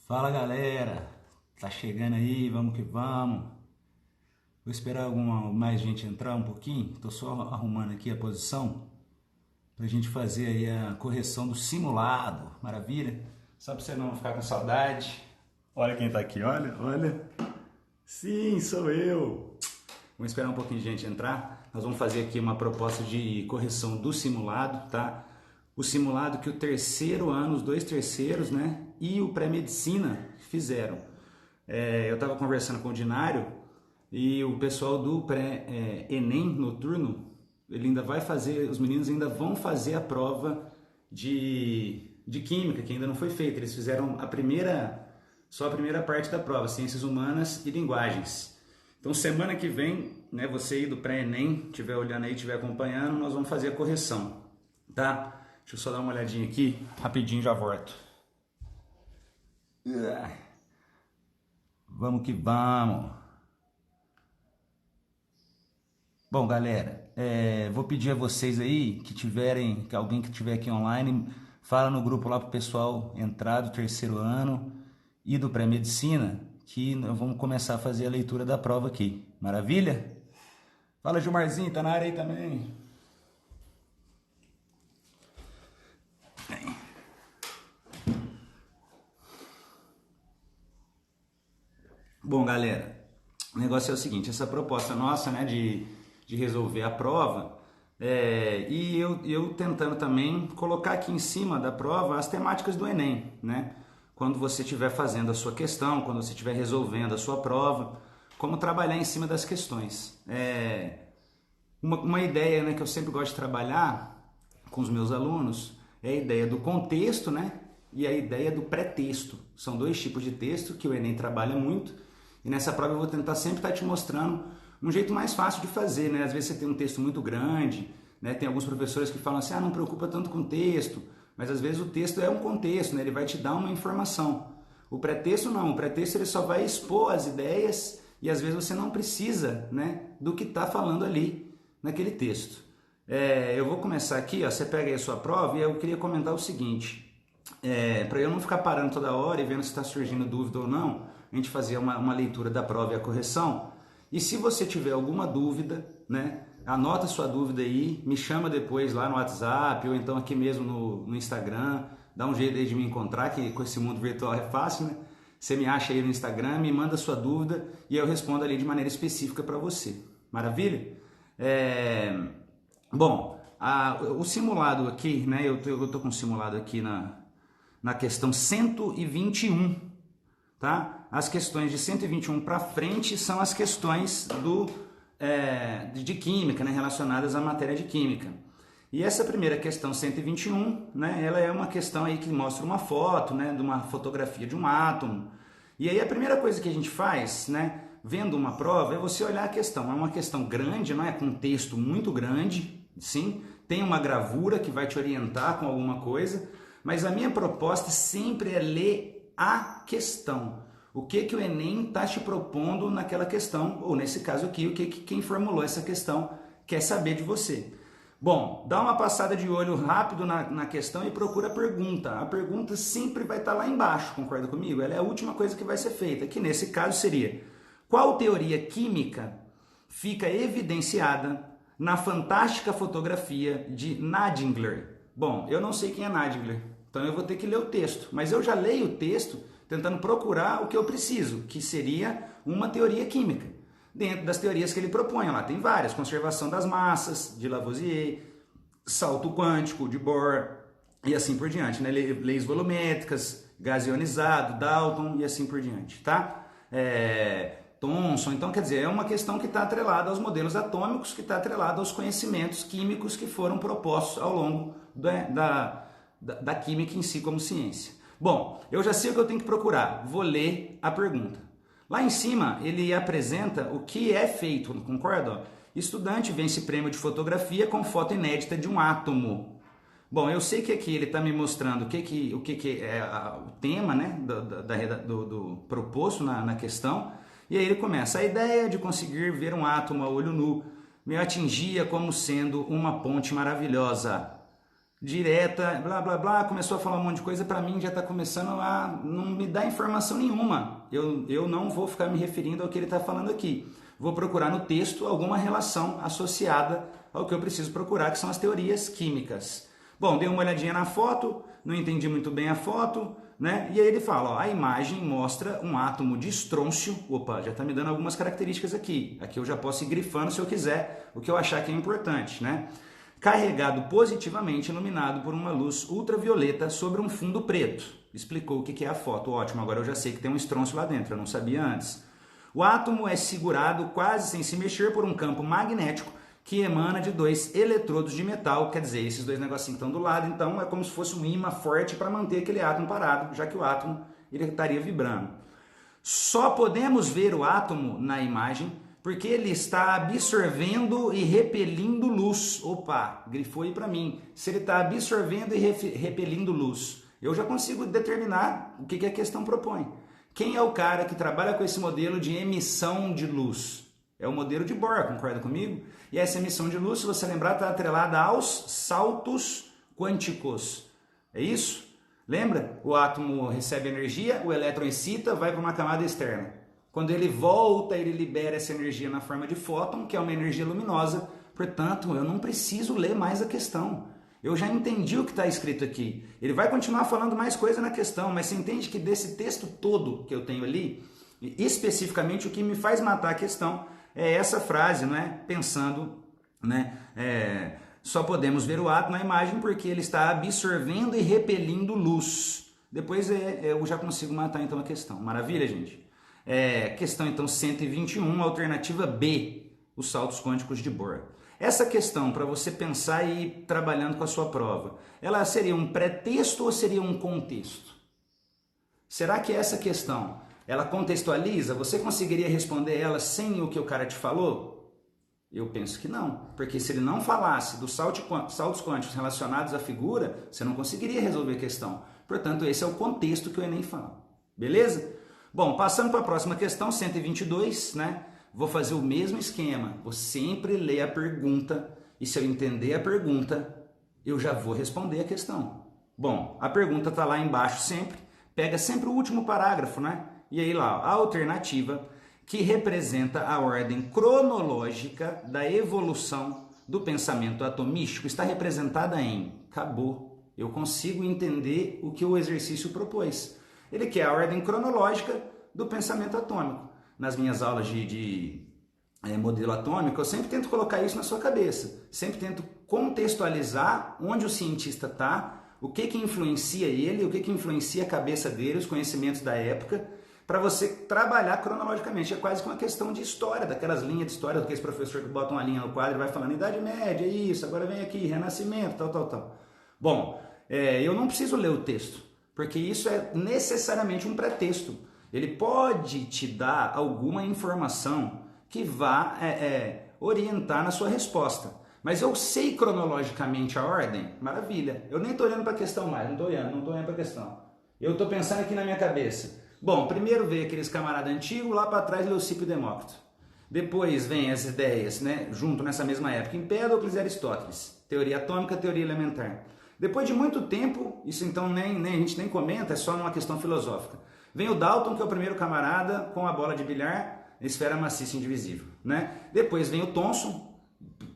Fala galera, tá chegando aí, vamos que vamos. Vou esperar alguma mais gente entrar um pouquinho. Tô só arrumando aqui a posição pra gente fazer aí a correção do simulado. Maravilha? Só pra você não ficar com saudade. Olha quem tá aqui, olha. Sim, sou eu. Vamos esperar um pouquinho de gente entrar. Nós vamos fazer aqui uma proposta de correção do simulado, tá? O simulado que o terceiro ano, os dois terceiros, né? E o pré-medicina fizeram. Eu estava conversando com o Dinário e o pessoal do pré-ENEM noturno, ele ainda vai fazer, os meninos ainda vão fazer a prova de química, que ainda não foi feita. Eles fizeram só a primeira parte da prova, ciências humanas e linguagens. Então semana que vem, né, você aí do pré-ENEM, estiver olhando aí, estiver acompanhando, nós vamos fazer a correção, tá? Deixa eu só dar uma olhadinha aqui, rapidinho já volto. Vamos que vamos. Bom, galera, vou pedir a vocês aí que alguém que estiver aqui online, fala no grupo lá pro pessoal entrar do terceiro ano e do pré-medicina, que nós vamos começar a fazer a leitura da prova aqui. Maravilha? Fala, Gilmarzinho, tá na área aí também. Bom, galera, o negócio é o seguinte, essa proposta nossa, né, de resolver a prova, e eu tentando também colocar aqui em cima da prova as temáticas do Enem, né? Quando você estiver fazendo a sua questão, quando você estiver resolvendo a sua prova, como trabalhar em cima das questões. Uma ideia, né, que eu sempre gosto de trabalhar com os meus alunos é a ideia do contexto, né, e a ideia do pré-texto. São dois tipos de texto que o Enem trabalha muito, e nessa prova eu vou tentar sempre estar te mostrando um jeito mais fácil de fazer, né? Às vezes você tem um texto muito grande, né? Tem alguns professores que falam assim, não preocupa tanto com o texto, mas às vezes o texto é um contexto, né? Ele vai te dar uma informação. O pré-texto não, o pré-texto ele só vai expor as ideias e às vezes você não precisa, né, do que está falando ali naquele texto. Eu vou começar aqui, ó, você pega aí a sua prova e eu queria comentar o seguinte, para eu não ficar parando toda hora e vendo se está surgindo dúvida ou não, a gente fazer uma leitura da prova e a correção. E se você tiver alguma dúvida, né, anota sua dúvida aí, me chama depois lá no WhatsApp ou então aqui mesmo no Instagram, dá um jeito aí de me encontrar, que com esse mundo virtual é fácil, né? Você me acha aí no Instagram, me manda sua dúvida e eu respondo ali de maneira específica para você. Maravilha? Bom, o simulado aqui, né, eu tô com o simulado aqui na questão 121, tá? As questões de 121 para frente são as questões de química, né, relacionadas à matéria de química. E essa primeira questão 121, né, ela é uma questão aí que mostra uma foto, né, de uma fotografia de um átomo. E aí a primeira coisa que a gente faz, né, vendo uma prova, é você olhar a questão. É uma questão grande, não é, com um texto muito grande, sim, tem uma gravura que vai te orientar com alguma coisa, mas a minha proposta sempre é ler a questão. O que o Enem está te propondo naquela questão, ou nesse caso aqui, quem formulou essa questão quer saber de você. Bom, dá uma passada de olho rápido na questão e procura a pergunta. A pergunta sempre vai estar lá embaixo, concorda comigo? Ela é a última coisa que vai ser feita, que nesse caso seria: qual teoria química fica evidenciada na fantástica fotografia de Nadinger? Bom, eu não sei quem é Nadinger, então eu vou ter que ler o texto, mas eu já leio o texto tentando procurar o que eu preciso, que seria uma teoria química. Dentro das teorias que ele propõe, lá tem várias: conservação das massas, de Lavoisier, salto quântico, de Bohr, e assim por diante, né? Leis volumétricas, gás ionizado, Dalton, e assim por diante, tá? Thomson, então quer dizer, é uma questão que está atrelada aos modelos atômicos, que está atrelada aos conhecimentos químicos que foram propostos ao longo da química em si como ciência. Bom, eu já sei o que eu tenho que procurar, vou ler a pergunta. Lá em cima ele apresenta o que é feito, concorda? Estudante vence prêmio de fotografia com foto inédita de um átomo. Bom, eu sei que aqui ele está me mostrando o que é o tema, né, do proposto na questão, e aí ele começa: a ideia de conseguir ver um átomo a olho nu me atingia como sendo uma ponte maravilhosa. direta, blá blá blá, começou a falar um monte de coisa, para mim já está começando a não me dar informação nenhuma. Eu não vou ficar me referindo ao que ele está falando aqui. Vou procurar no texto alguma relação associada ao que eu preciso procurar, que são as teorias químicas. Bom, dei uma olhadinha na foto, não entendi muito bem a foto, né? E aí ele fala, ó, a imagem mostra um átomo de estrôncio. Opa, já está me dando algumas características aqui. Aqui eu já posso ir grifando se eu quiser, o que eu achar que é importante, né? Carregado positivamente, iluminado por uma luz ultravioleta sobre um fundo preto. Explicou o que é a foto. Ótimo, agora eu já sei que tem um estrôncio lá dentro, eu não sabia antes. O átomo é segurado quase sem se mexer por um campo magnético que emana de 2 eletrodos de metal, quer dizer, esses 2 negocinhos estão do lado, então é como se fosse um ímã forte para manter aquele átomo parado, já que o átomo ele estaria vibrando. Só podemos ver o átomo na imagem porque ele está absorvendo e repelindo luz. Opa, grifou aí para mim. Se ele está absorvendo e repelindo luz, eu já consigo determinar o que a questão propõe. Quem é o cara que trabalha com esse modelo de emissão de luz? É o modelo de Bohr, concorda comigo? E essa emissão de luz, se você lembrar, está atrelada aos saltos quânticos. É isso? Lembra? O átomo recebe energia, o elétron excita, vai para uma camada externa. Quando ele volta, ele libera essa energia na forma de fóton, que é uma energia luminosa. Portanto, eu não preciso ler mais a questão. Eu já entendi o que está escrito aqui. Ele vai continuar falando mais coisa na questão, mas você entende que desse texto todo que eu tenho ali, especificamente o que me faz matar a questão é essa frase, né? Pensando, né? Só podemos ver o átomo na imagem porque ele está absorvendo e repelindo luz. Depois eu já consigo matar então a questão. Maravilha, gente? Questão então 121, alternativa B, os saltos quânticos de Bohr. Essa questão, para você pensar e ir trabalhando com a sua prova, ela seria um pré-texto ou seria um contexto? Será que essa questão, ela contextualiza? Você conseguiria responder ela sem o que o cara te falou? Eu penso que não, porque se ele não falasse dos saltos quânticos relacionados à figura, você não conseguiria resolver a questão. Portanto, esse é o contexto que o Enem fala. Beleza? Bom, passando para a próxima questão, 122, né? Vou fazer o mesmo esquema. Vou sempre ler a pergunta e se eu entender a pergunta, eu já vou responder a questão. Bom, a pergunta está lá embaixo sempre. Pega sempre o último parágrafo, né? E aí lá, a alternativa que representa a ordem cronológica da evolução do pensamento atomístico está representada em... Acabou. Eu consigo entender o que o exercício propôs. Ele quer a ordem cronológica do pensamento atômico. Nas minhas aulas de modelo atômico, eu sempre tento colocar isso na sua cabeça. Sempre tento contextualizar onde o cientista está, o que influencia ele, o que influencia a cabeça dele, os conhecimentos da época, para você trabalhar cronologicamente. É quase que uma questão de história, daquelas linhas de história, do que esse professor que bota uma linha no quadro e vai falando Idade Média, isso, agora vem aqui, Renascimento, tal. Bom, eu não preciso ler o texto, porque isso é necessariamente um pré-texto. Ele pode te dar alguma informação que vá orientar na sua resposta. Mas eu sei cronologicamente a ordem? Maravilha. Eu nem estou olhando para a questão mais, não estou olhando para a questão. Eu estou pensando aqui na minha cabeça. Bom, primeiro veio aqueles camaradas antigos, lá para trás Leucipo e Demócrito. Depois vem as ideias, né, junto nessa mesma época, Empédocles e Aristóteles. Teoria atômica, teoria elementar. Depois de muito tempo, isso então a gente nem comenta, é só uma questão filosófica. Vem o Dalton, que é o primeiro camarada com a bola de bilhar, esfera maciça indivisível, né? Depois vem o Thomson,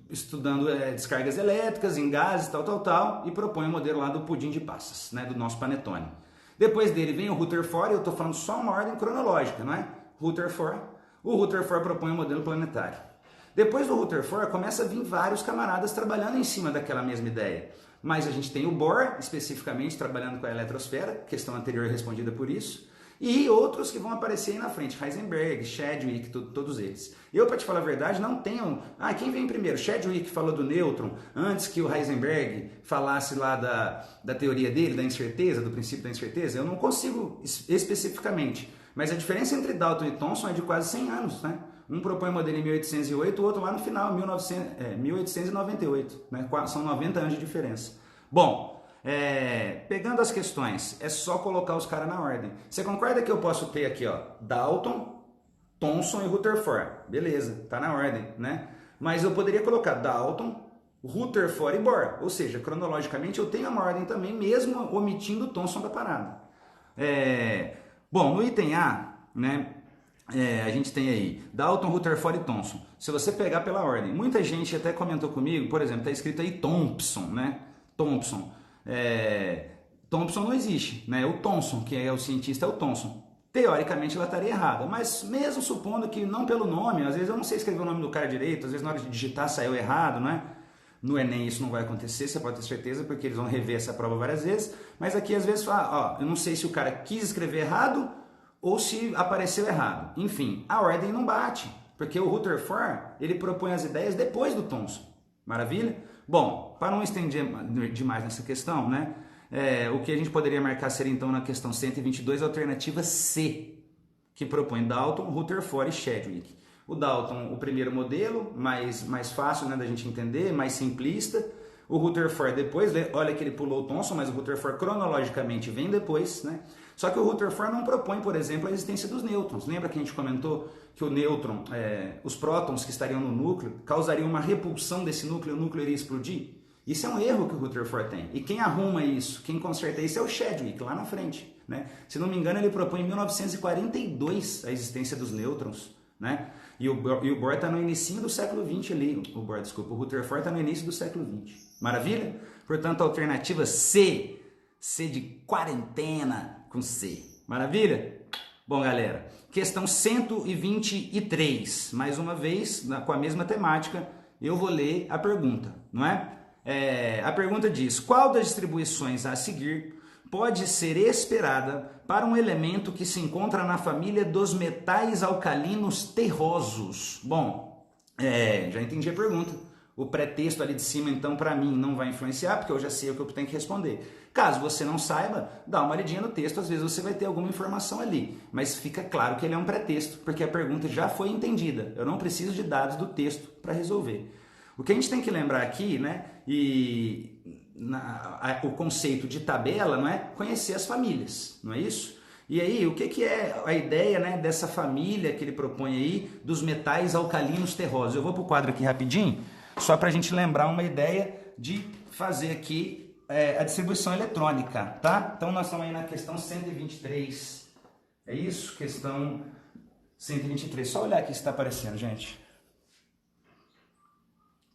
estudando descargas elétricas em gases, tal, e propõe o modelo lá do pudim de passas, né, do nosso panetone. Depois dele vem o Rutherford, eu estou falando só uma ordem cronológica, não é? Rutherford. O Rutherford propõe o modelo planetário. Depois do Rutherford começa a vir vários camaradas trabalhando em cima daquela mesma ideia. Mas a gente tem o Bohr, especificamente, trabalhando com a eletrosfera, questão anterior respondida por isso, e outros que vão aparecer aí na frente, Heisenberg, Chadwick, todos eles. Eu, para te falar a verdade, não tenho... quem vem primeiro? Chadwick falou do nêutron, antes que o Heisenberg falasse lá da teoria dele, da incerteza, do princípio da incerteza, eu não consigo especificamente. Mas a diferença entre Dalton e Thomson é de quase 100 anos, né? Um propõe o modelo em 1808, o outro lá no final, 1898. Né? São 90 anos de diferença. Bom, pegando as questões, é só colocar os caras na ordem. Você concorda que eu posso ter aqui, ó, Dalton, Thomson e Rutherford? Beleza, tá na ordem, né? Mas eu poderia colocar Dalton, Rutherford e Bohr. Ou seja, cronologicamente eu tenho uma ordem também, mesmo omitindo o Thomson da parada. Bom, no item A, né, a gente tem aí Dalton, Rutherford e Thomson. Se você pegar pela ordem, muita gente até comentou comigo, por exemplo, está escrito aí Thompson, né? Thompson. Thompson não existe, né? O Thomson, que é o cientista, é o Thomson. Teoricamente ela estaria errada, mas mesmo supondo que não pelo nome, às vezes eu não sei escrever o nome do cara direito, às vezes na hora de digitar saiu errado, né? No Enem isso não vai acontecer, você pode ter certeza, porque eles vão rever essa prova várias vezes, mas aqui às vezes fala, ó, eu não sei se o cara quis escrever errado ou se apareceu errado. Enfim, a ordem não bate, porque o Rutherford, ele propõe as ideias depois do Thomson. Maravilha? Bom, para não estender demais nessa questão, né? O que a gente poderia marcar seria então na questão 122, a alternativa C, que propõe Dalton, Rutherford e Chadwick. O Dalton, o primeiro modelo, mais fácil, né, da gente entender, mais simplista. O Rutherford depois, olha que ele pulou o Thomson, mas o Rutherford cronologicamente vem depois, né? Só que o Rutherford não propõe, por exemplo, a existência dos nêutrons. Lembra que a gente comentou que o nêutron, os prótons que estariam no núcleo, causariam uma repulsão desse núcleo e o núcleo iria explodir? Isso é um erro que o Rutherford tem. E quem arruma isso, quem conserta isso é o Chadwick, lá na frente, né? Se não me engano, ele propõe em 1942 a existência dos nêutrons, né? E o Bohr está no início do século XX ali. O Rutherford está no início do século XX. Maravilha? Portanto, a alternativa C. C de quarentena com C. Maravilha? Bom, galera, questão 123. Mais uma vez, com a mesma temática, eu vou ler a pergunta, não é? A pergunta diz: qual das distribuições a seguir pode ser esperada para um elemento que se encontra na família dos metais alcalinos terrosos? Bom, já entendi a pergunta. O pretexto ali de cima, então, para mim, não vai influenciar, porque eu já sei o que eu tenho que responder. Caso você não saiba, dá uma olhadinha no texto, às vezes você vai ter alguma informação ali. Mas fica claro que ele é um pretexto, porque a pergunta já foi entendida. Eu não preciso de dados do texto para resolver. O que a gente tem que lembrar aqui, né, o conceito de tabela, não é? Conhecer as famílias, não é isso? E aí, o que é a ideia, né, dessa família que ele propõe aí dos metais alcalinos terrosos? Eu vou para o quadro aqui rapidinho, só para a gente lembrar uma ideia de fazer aqui a distribuição eletrônica, tá? Então nós estamos aí na questão 123, é isso? Questão 123, só olhar aqui se está aparecendo, gente.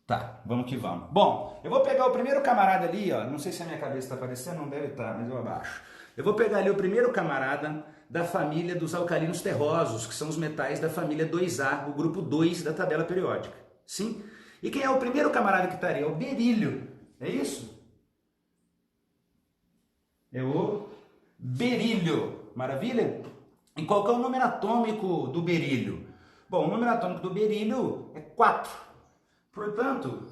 Tá, vamos que vamos. Bom, eu vou pegar o primeiro camarada ali, ó. Não sei se a minha cabeça está aparecendo, não deve estar, mas eu abaixo. Eu vou pegar ali o primeiro camarada da família dos alcalinos terrosos, que são os metais da família 2A, o grupo 2 da tabela periódica. Sim? E quem é o primeiro camarada que estaria? É o berílio. É isso? É o berílio. Maravilha? E qual que é o número atômico do berílio? Bom, o número atômico do berílio é 4. Portanto,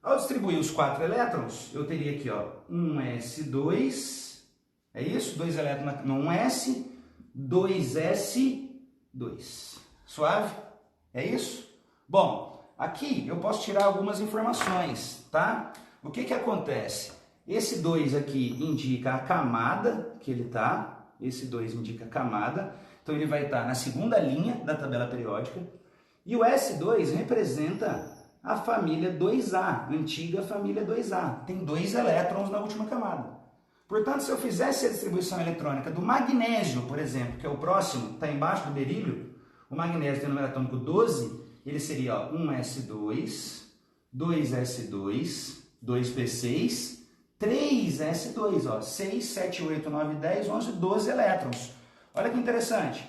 ao distribuir os 4 elétrons, eu teria aqui, ó, um S2, é isso? 2 elétrons no 1S, 2S2. Suave? É isso? Bom, aqui eu posso tirar algumas informações, tá? O que acontece? Esse 2 aqui indica a camada que ele tá, esse 2 indica a camada, então ele vai estar na segunda linha da tabela periódica. E o S2 representa a família 2A, antiga família 2A. Tem 2 elétrons na última camada. Portanto, se eu fizesse a distribuição eletrônica do magnésio, por exemplo, que é o próximo, está embaixo do berílio, o magnésio tem número atômico 12, ele seria, ó, 1S2, 2S2, 2P6, 3S2, ó, 6, 7, 8, 9, 10, 11, 12 elétrons. Olha que interessante.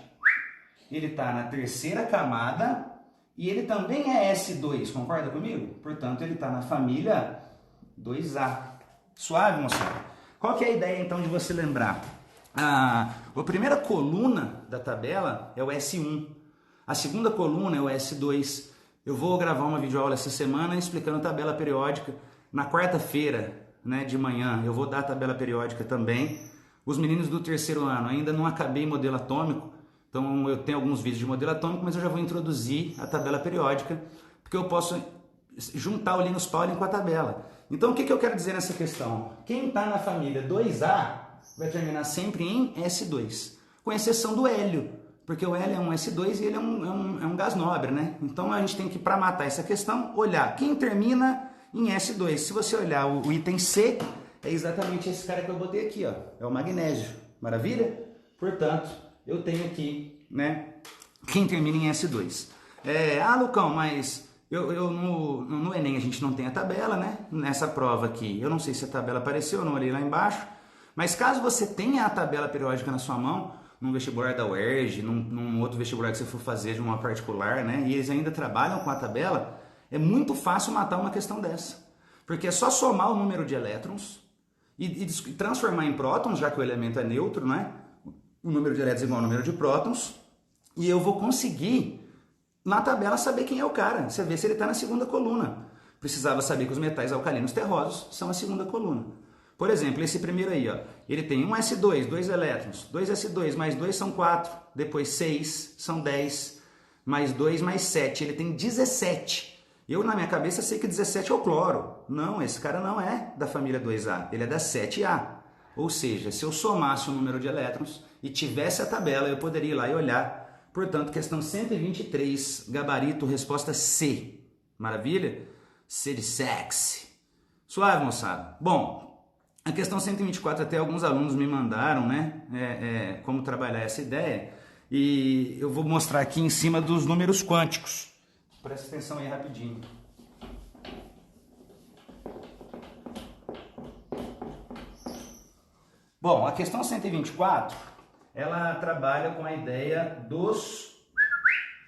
Ele está na terceira camada. E ele também é S2, concorda comigo? Portanto, ele está na família 2A. Suave, moçada? Qual que é a ideia, então, de você lembrar? A primeira coluna da tabela é o S1. A segunda coluna é o S2. Eu vou gravar uma videoaula essa semana explicando a tabela periódica. Na quarta-feira, né, de manhã, eu vou dar a tabela periódica também. Os meninos do terceiro ano, ainda não acabei modelo atômico. Então eu tenho alguns vídeos de modelo atômico, mas eu já vou introduzir a tabela periódica, porque eu posso juntar o Linus Pauling com a tabela. Então o que eu quero dizer nessa questão? Quem está na família 2A vai terminar sempre em S2, com exceção do hélio, porque o hélio é um S2 e ele é um gás nobre, né? Então a gente tem que, para matar essa questão, olhar quem termina em S2. Se você olhar o item C, é exatamente esse cara que eu botei aqui, ó, é o magnésio. Maravilha? Portanto, eu tenho aqui, né, quem termina em S2. Lucão, mas eu no Enem a gente não tem a tabela, né? Nessa prova aqui, eu não sei se a tabela apareceu, eu não olhei lá embaixo, mas caso você tenha a tabela periódica na sua mão, num vestibular da UERJ, num outro vestibular que você for fazer de uma particular, né? E eles ainda trabalham com a tabela, é muito fácil matar uma questão dessa. Porque é só somar o número de elétrons e transformar em prótons, já que o elemento é neutro, né? O número de elétrons é igual ao número de prótons, e eu vou conseguir, na tabela, saber quem é o cara. Você vê se ele está na segunda coluna. Precisava saber que os metais alcalinos terrosos são a segunda coluna. Por exemplo, esse primeiro aí, ó, ele tem um S2, 2 elétrons, 2 S2 mais 2 são 4, depois 6 são 10, mais 2 mais 7, ele tem 17. Eu, na minha cabeça, sei que 17 é o cloro. Não, esse cara não é da família 2A, ele é da 7A. Ou seja, se eu somasse o número de elétrons e tivesse a tabela, eu poderia ir lá e olhar. Portanto, questão 123, gabarito, resposta C. Maravilha? C de sexy. Suave, moçada. Bom, a questão 124 até alguns alunos me mandaram, né, como trabalhar essa ideia. E eu vou mostrar aqui em cima dos números quânticos. Presta atenção aí rapidinho. Bom, a questão 124, ela trabalha com a ideia dos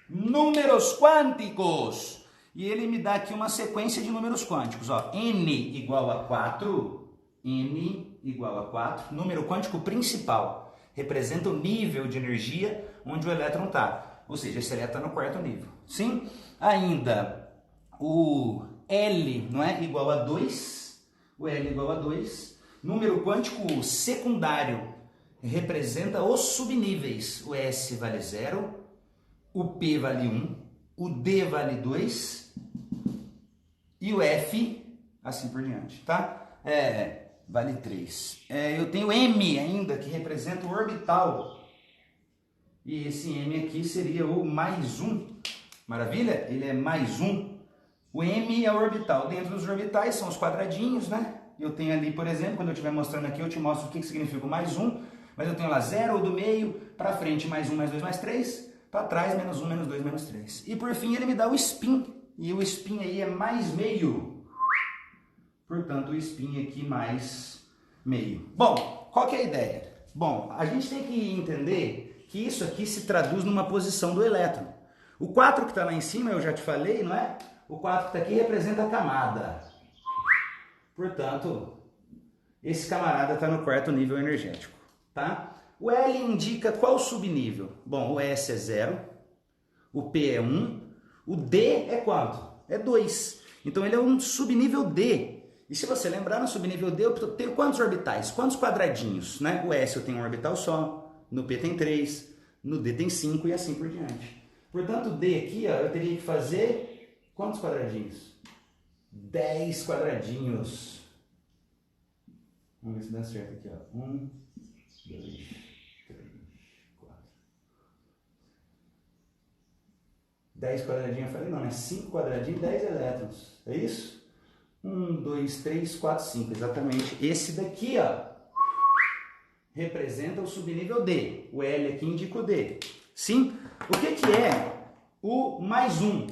números quânticos. E ele me dá aqui uma sequência de números quânticos. Ó, N igual a 4, N igual a 4, número quântico principal. Representa o nível de energia onde o elétron está. Ou seja, esse elétron está no quarto nível. Sim? Ainda, o L, não é, igual a 2. O L igual a 2. Número quântico secundário representa os subníveis. O S vale 0, o P vale 1, o D vale 2 e o F, assim por diante, tá? Vale 3. Eu tenho M ainda, que representa o orbital. E esse M aqui seria o mais 1. Maravilha? Ele é mais 1. O M é o orbital. Dentro dos orbitais são os quadradinhos, né? Eu tenho ali, por exemplo, quando eu estiver mostrando aqui, eu te mostro o que significa o mais 1. Mas eu tenho lá 0 do meio, para frente mais 1, mais 2, mais 3. Para trás, menos 1, menos 2, menos 3. E por fim ele me dá o spin. E o spin aí é mais meio. Portanto, o spin aqui mais meio. Bom, qual que é a ideia? Bom, a gente tem que entender que isso aqui se traduz numa posição do elétron. O 4 que está lá em cima, eu já te falei, não é? O 4 que está aqui representa a camada. Portanto, esse camarada está no quarto nível energético, tá? O L indica qual subnível? Bom, o S é 0, o P é 1, o D é quanto? É 2. Então ele é um subnível D. E se você lembrar, no subnível D eu tenho quantos orbitais? Quantos quadradinhos? Né? O S eu tenho um orbital só, no P tem 3, no D tem 5 e assim por diante. Portanto, o D aqui, ó, eu teria que fazer quantos quadradinhos? 10 quadradinhos. Vamos ver se dá certo aqui, ó. 1, 2, 3, 4. 10 quadradinhos, eu falei, não, né? 5 quadradinhos, 10 elétrons. É isso? 1, 2, 3, 4, 5. Exatamente. Esse daqui, ó, representa o subnível D. O L aqui indica o D. Sim? O que é o mais 1?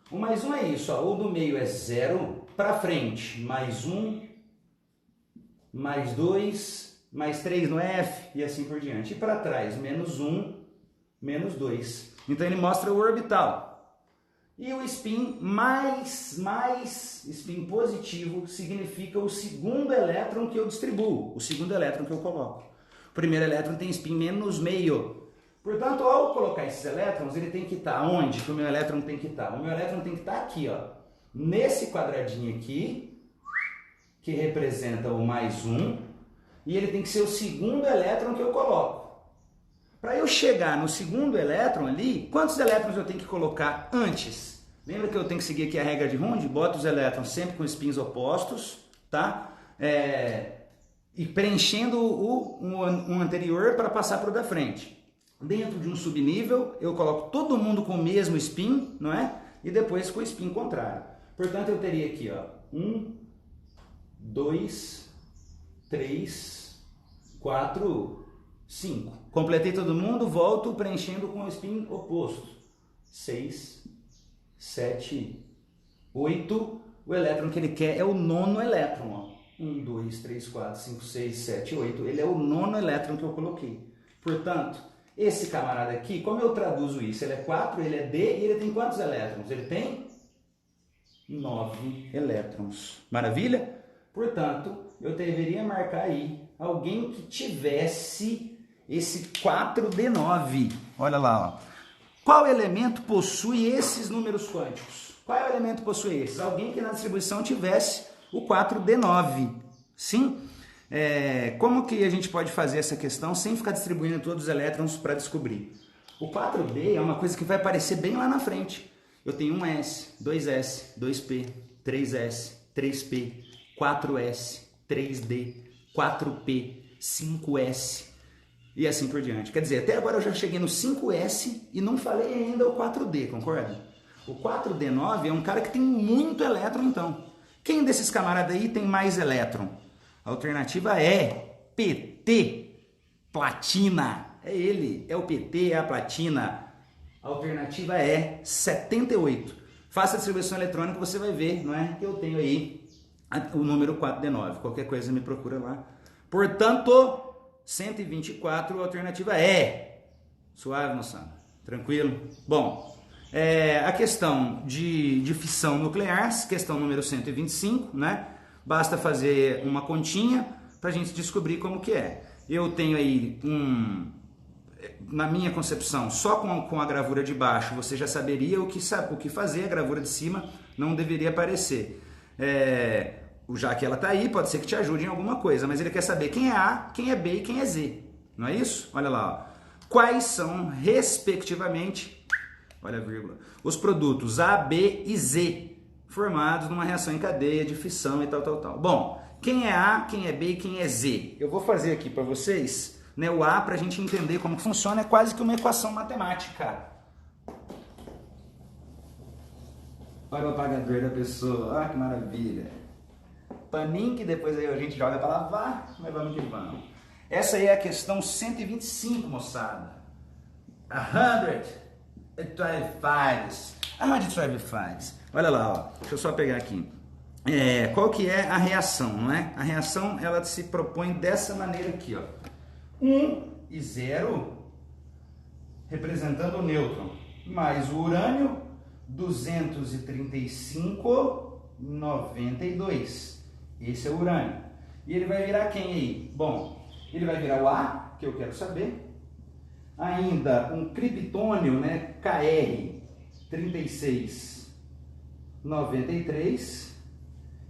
O mais 1 é isso, ó. O do meio é 0, para frente, mais 1, mais 2, mais 3 no F e assim por diante. E para trás, menos 1, menos 2. Então ele mostra o orbital. E o spin mais spin positivo significa o segundo elétron que eu distribuo, o segundo elétron que eu coloco. O primeiro elétron tem spin menos meio. Portanto, ao colocar esses elétrons, ele tem que estar onde que o meu elétron tem que estar? O meu elétron tem que estar aqui, ó, nesse quadradinho aqui, que representa o mais 1, e ele tem que ser o segundo elétron que eu coloco. Para eu chegar no segundo elétron ali, quantos elétrons eu tenho que colocar antes? Lembra que eu tenho que seguir aqui a regra de Hund? Bota os elétrons sempre com spins opostos, tá? E preenchendo um anterior para passar para o da frente. Dentro de um subnível, eu coloco todo mundo com o mesmo spin, não é? E depois com o spin contrário. Portanto, eu teria aqui, ó, 1, 2, 3, 4, 5. Completei todo mundo, volto preenchendo com o spin oposto. 6, 7, 8. O elétron que ele quer é o nono elétron. Ó. 1, 2, 3, 4, 5, 6, 7, 8. Ele é o nono elétron que eu coloquei. Portanto, esse camarada aqui, como eu traduzo isso? Ele é 4, ele é D e ele tem quantos elétrons? Ele tem 9 elétrons. Maravilha? Portanto, eu deveria marcar aí alguém que tivesse esse 4D9. Olha lá, ó. Qual elemento possui esses números quânticos? Qual elemento possui esses? Alguém que na distribuição tivesse o 4D9. Sim? Como que a gente pode fazer essa questão sem ficar distribuindo todos os elétrons para descobrir? O 4D é uma coisa que vai aparecer bem lá na frente. Eu tenho 1s, 2s, 2p, 3s, 3p, 4s, 3d, 4p, 5s e assim por diante. Quer dizer, até agora eu já cheguei no 5s e não falei ainda o 4d, concorda? O 4d9 é um cara que tem muito elétron, então. Quem desses camaradas aí tem mais elétron? A alternativa é PT, platina. É ele, é o PT, é a platina. A alternativa é 78. Faça a distribuição eletrônica, você vai ver, não é? Que eu tenho aí o número 4D9. Qualquer coisa me procura lá. Portanto, 124, a alternativa é. Suave, moçada. Tranquilo? Bom, a questão de fissão nuclear, questão número 125, né? Basta fazer uma continha para a gente descobrir como que é. Eu tenho aí na minha concepção, só com a gravura de baixo você já saberia o que fazer, a gravura de cima não deveria aparecer. Já que ela está aí, pode ser que te ajude em alguma coisa, mas ele quer saber quem é A, quem é B e quem é Z. Não é isso? Olha lá. Ó. Quais são, respectivamente, olha a vírgula, os produtos A, B e Z formados numa reação em cadeia de fissão e tal. Bom, quem é A, quem é B e quem é Z? Eu vou fazer aqui para vocês, né, o A para a gente entender como funciona, é quase que uma equação matemática. Olha o apagador da pessoa, que maravilha. Paninho que depois aí a gente joga para lavar, mas vamos que vamos. Essa aí é a questão 125, moçada. 125. Olha lá, ó. Deixa eu só pegar aqui. Qual que é a reação, não é? A reação, ela se propõe dessa maneira aqui, ó. 1 e 0, representando o nêutron, mais o urânio, 235, 92. Esse é o urânio. E ele vai virar quem aí? Bom, ele vai virar o A, que eu quero saber. Ainda um criptônio, né? Kr 3693.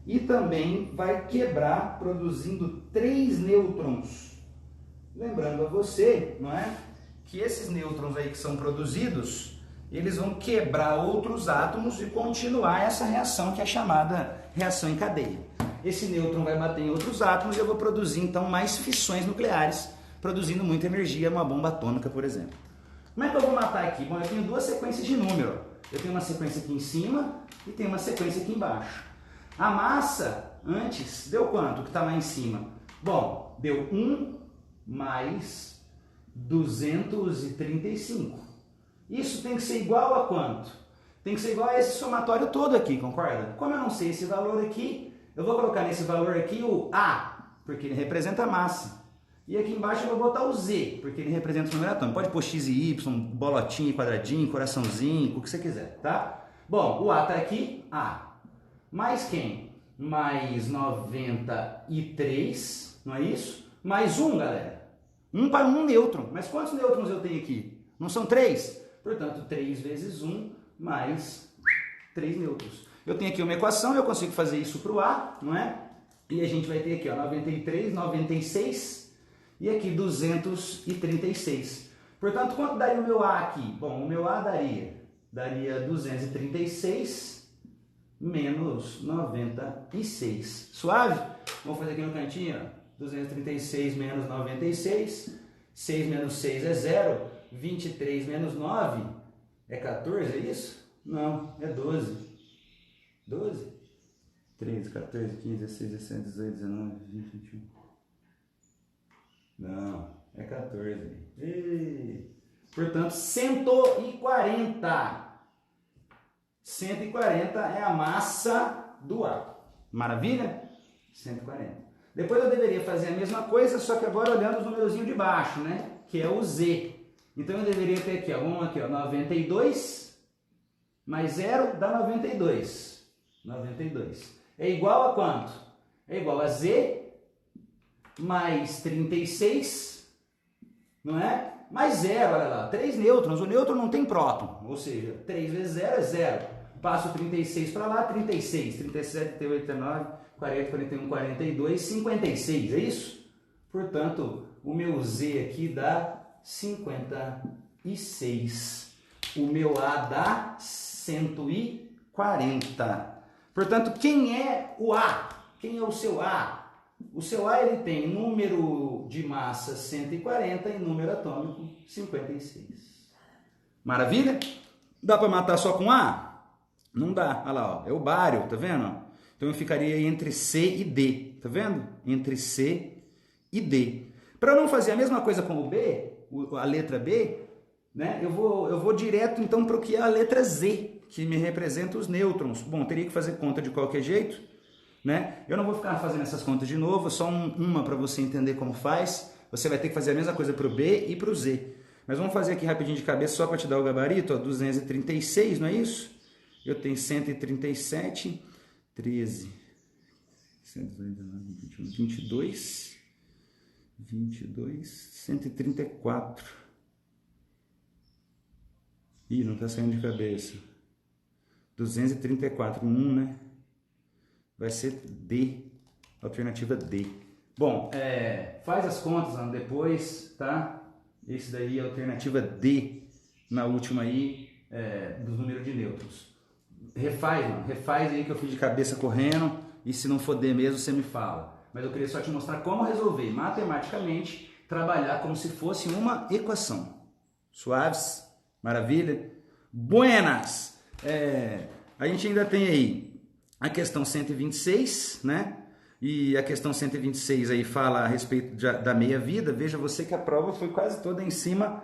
E também vai quebrar produzindo 3 nêutrons. Lembrando a você, não é? Que esses nêutrons aí que são produzidos, eles vão quebrar outros átomos e continuar essa reação que é chamada reação em cadeia. Esse nêutron vai bater em outros átomos e eu vou produzir então mais fissões nucleares, produzindo muita energia, uma bomba atômica, por exemplo. Como é que eu vou matar aqui? Bom, eu tenho duas sequências de número. Eu tenho uma sequência aqui em cima e tenho uma sequência aqui embaixo. A massa, antes, deu quanto que está lá em cima? Bom, deu 1 mais 235. Isso tem que ser igual a quanto? Tem que ser igual a esse somatório todo aqui, concorda? Como eu não sei esse valor aqui, eu vou colocar nesse valor aqui o A, porque ele representa a massa. E aqui embaixo eu vou botar o Z, porque ele representa o número atômico. Pode pôr X e Y, bolotinho, quadradinho, coraçãozinho, o que você quiser, tá? Bom, o A tá aqui, A. Mais quem? Mais 93, não é isso? Mais 1, galera. 1 para 1 nêutron. Mas quantos nêutrons eu tenho aqui? Não são 3? Portanto, 3 vezes 1 mais 3 nêutrons. Eu tenho aqui uma equação, eu consigo fazer isso para o A, não é? E a gente vai ter aqui, ó, 93, 96 e aqui 236. Portanto, quanto daria o meu A aqui? Bom, o meu A daria 236 menos 96. Suave? Vamos fazer aqui no cantinho, ó. 236 menos 96. 6 menos 6 é 0. 23 menos 9 é 14, é isso? Não, é 12. 12? 13, 14, 15, 16, 17, 18, 19, 20, 21. Não, é 14. Portanto, 140. 140 é a massa do ar. Maravilha? 140. Depois eu deveria fazer a mesma coisa, só que agora olhando os numerozinhos de baixo, né? Que é o Z. Então eu deveria ter aqui, ó, vamos aqui, ó, 92 mais 0 dá 92. 92. É igual a quanto? É igual a Z mais 36, não é? Mais 0, olha lá, 3 nêutrons. O nêutron não tem próton, ou seja, 3 vezes 0 é 0. Passo 36 para lá, 36. 37, 38, 39, 40, 41, 42, 56, é isso? Portanto, o meu Z aqui dá 56. O meu A dá 140. Portanto, quem é o A? Quem é o seu A? O seu A ele tem número de massa 140 e número atômico 56. Maravilha? Dá para matar só com A? Não dá. Olha lá, ó, é o bário, tá vendo? Então eu ficaria entre C e D, tá vendo? Entre C e D. Para não fazer a mesma coisa com o B, a letra B, né? Eu vou direto então para o que é a letra Z, que me representa os nêutrons. Bom, teria que fazer conta de qualquer jeito, né? Eu não vou ficar fazendo essas contas de novo, só uma para você entender como faz. Você vai ter que fazer a mesma coisa para o B e para o Z. Mas vamos fazer aqui rapidinho de cabeça só para te dar o gabarito, ó, 236, não é isso? Eu tenho 137, 13, 119, 21, 22, 134. Ih, não está saindo de cabeça. 234, 1, né? Vai ser D, alternativa D. Bom, faz as contas depois, tá? Esse daí é a alternativa D, na última aí, do número de nêutrons. Refaz aí que eu fiz de cabeça correndo, e se não for D mesmo, você me fala. Mas eu queria só te mostrar como resolver matematicamente, trabalhar como se fosse uma equação. Suaves? Maravilha? Buenas! A gente ainda tem aí a questão 126, né? E a questão 126 aí fala a respeito da meia-vida. Veja você que a prova foi quase toda em cima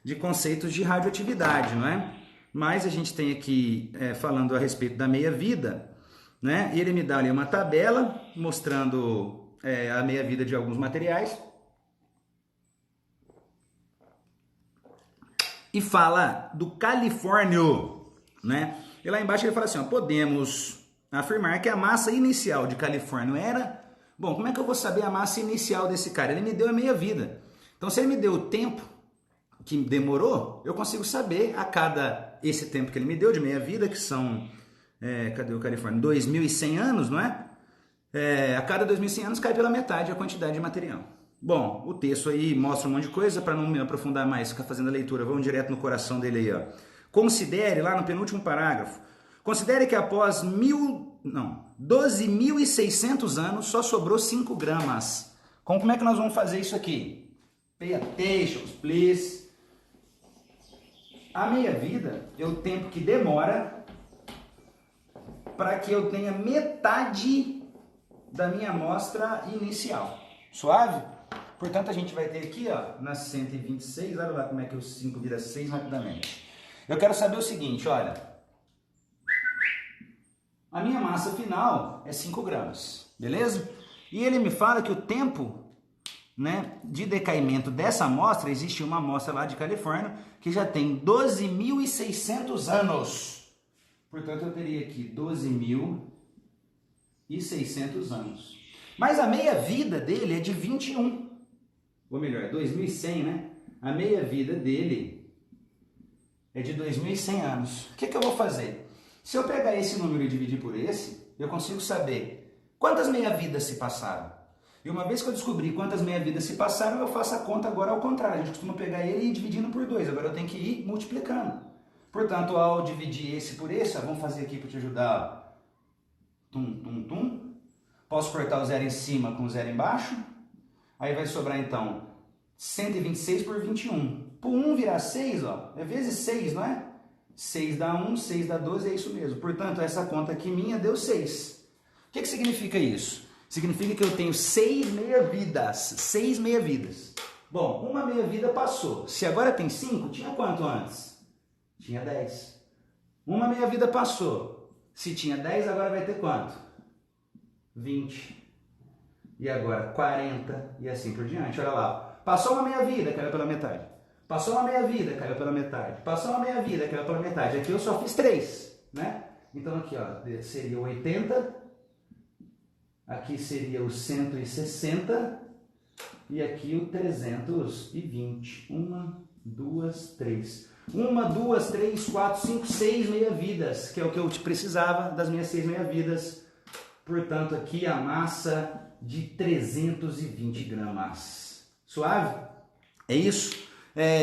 de conceitos de radioatividade, não é? Mas a gente tem aqui falando a respeito da meia-vida, né? E ele me dá ali uma tabela mostrando a meia-vida de alguns materiais. E fala do califórnio, né? E lá embaixo ele fala assim, ó, podemos afirmar que a massa inicial de califórnio era... Bom, como é que eu vou saber a massa inicial desse cara? Ele me deu a meia-vida. Então, se ele me deu o tempo que demorou, eu consigo saber a cada esse tempo que ele me deu de meia-vida, que são... cadê o califórnio? 2.100 anos, não é? A cada 2.100 anos cai pela metade a quantidade de material. Bom, o texto aí mostra um monte de coisa, para não me aprofundar mais, ficar fazendo a leitura, vamos direto no coração dele aí, ó. Considere, lá no penúltimo parágrafo, considere que após 12.600 anos só sobrou 5 gramas. Como é que nós vamos fazer isso aqui? Pay attention, please. A meia-vida é o tempo que demora para que eu tenha metade da minha amostra inicial. Suave? Portanto, a gente vai ter aqui, ó, na 126, olha lá como é que o 5 vira 6 rapidamente. Eu quero saber o seguinte, olha. A minha massa final é 5 gramas, beleza? E ele me fala que o tempo, né, de decaimento dessa amostra, existe uma amostra lá de Califórnia que já tem 12.600 anos. Portanto, eu teria aqui 12.600 anos. Mas a meia-vida dele é de 21. Ou melhor, 2.100, né? A meia-vida dele é de 2.100 anos. O que eu vou fazer? Se eu pegar esse número e dividir por esse, eu consigo saber quantas meia-vidas se passaram. E uma vez que eu descobri quantas meia-vidas se passaram, eu faço a conta agora ao contrário. A gente costuma pegar ele e ir dividindo por 2. Agora eu tenho que ir multiplicando. Portanto, ao dividir esse por esse, vamos fazer aqui para te ajudar. Tum, tum, tum. Posso cortar o zero em cima com o zero embaixo. Aí vai sobrar então 126 por 21. Por 1 virar 6, ó, é vezes 6, não é? 6 dá 1, 6 dá 12, é isso mesmo. Portanto, essa conta aqui minha deu 6. O que significa isso? Significa que eu tenho 6 meia-vidas. 6 meia-vidas. Bom, uma meia-vida passou. Se agora tem 5, tinha quanto antes? Tinha 10. Uma meia-vida passou. Se tinha 10, agora vai ter quanto? 20. E agora 40 e assim por diante. Olha lá. Passou uma meia-vida, caiu pela metade. Passou uma meia-vida, caiu pela metade. Passou uma meia-vida, caiu pela metade. Aqui eu só fiz 3, né? Então aqui, ó, seria o 80. Aqui seria o 160. E aqui o 320. 1, 2, 3. 1, 2, 3, 4, 5, 6 meia-vidas, que é o que eu precisava das minhas 6 meia-vidas. Portanto, aqui a massa de 320 gramas. Suave? É isso?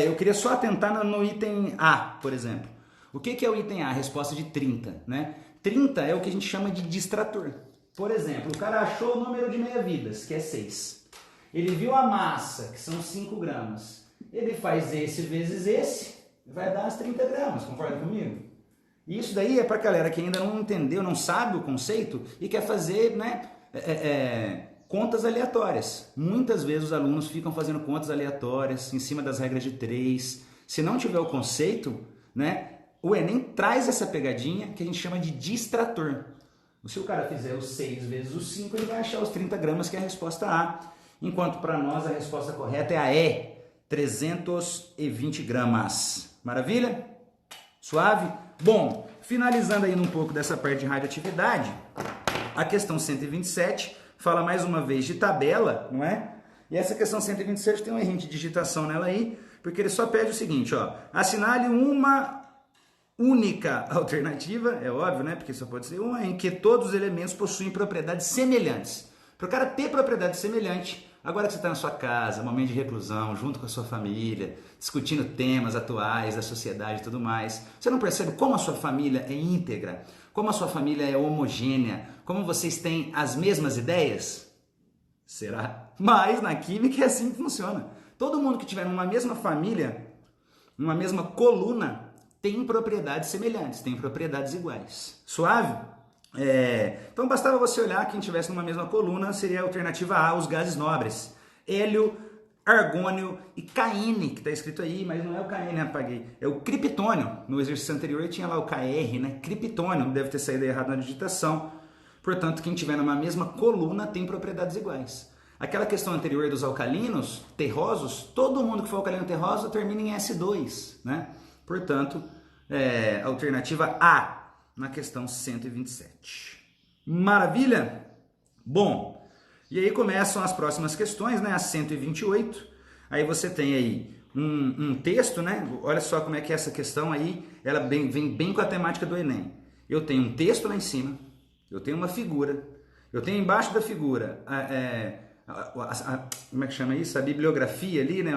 Eu queria só atentar no item A, por exemplo. O que é o item A? A resposta de 30, né? 30 é o que a gente chama de distrator. Por exemplo, o cara achou o número de meia-vidas, que é 6. Ele viu a massa, que são 5 gramas. Ele faz esse vezes esse, vai dar as 30 gramas, concorda comigo? Isso daí é para a galera que ainda não entendeu, não sabe o conceito e quer fazer, né, contas aleatórias. Muitas vezes os alunos ficam fazendo contas aleatórias em cima das regras de 3. Se não tiver o conceito, né, o Enem traz essa pegadinha que a gente chama de distrator. Se o cara fizer os 6 vezes os 5, ele vai achar os 30 gramas, que é a resposta A. Enquanto para nós a resposta correta é a E, 320 gramas. Maravilha? Suave? Bom, finalizando aí um pouco dessa parte de radioatividade, a questão 127 fala mais uma vez de tabela, não é? E essa questão 127 tem um errinho de digitação nela aí, porque ele só pede o seguinte, ó, assinale uma única alternativa, é óbvio, né? Porque só pode ser uma, em que todos os elementos possuem propriedades semelhantes. Para o cara ter propriedade semelhante, agora que você está na sua casa, momento de reclusão, junto com a sua família, discutindo temas atuais da sociedade e tudo mais, você não percebe como a sua família é íntegra, como a sua família é homogênea, como vocês têm as mesmas ideias? Será? Mas na química é assim que funciona. Todo mundo que estiver numa mesma família, numa mesma coluna, tem propriedades semelhantes, tem propriedades iguais. Suave? Então bastava você olhar, quem estivesse numa mesma coluna seria a alternativa A, os gases nobres. Hélio, argônio e Kn, que está escrito aí, mas não é o Kn, apaguei. É o criptônio. No exercício anterior tinha lá o Kr, né? Criptônio, deve ter saído errado na digitação. Portanto, quem estiver numa mesma coluna tem propriedades iguais. Aquela questão anterior dos alcalinos terrosos, todo mundo que for alcalino terroso termina em S2, né? Portanto, alternativa A na questão 127. Maravilha? Bom, e aí começam as próximas questões, né? A 128. Aí você tem aí um texto, né? Olha só como é que essa questão aí, ela vem bem com a temática do Enem. Eu tenho um texto lá em cima, eu tenho uma figura, eu tenho embaixo da figura como é que chama isso? A bibliografia ali, né?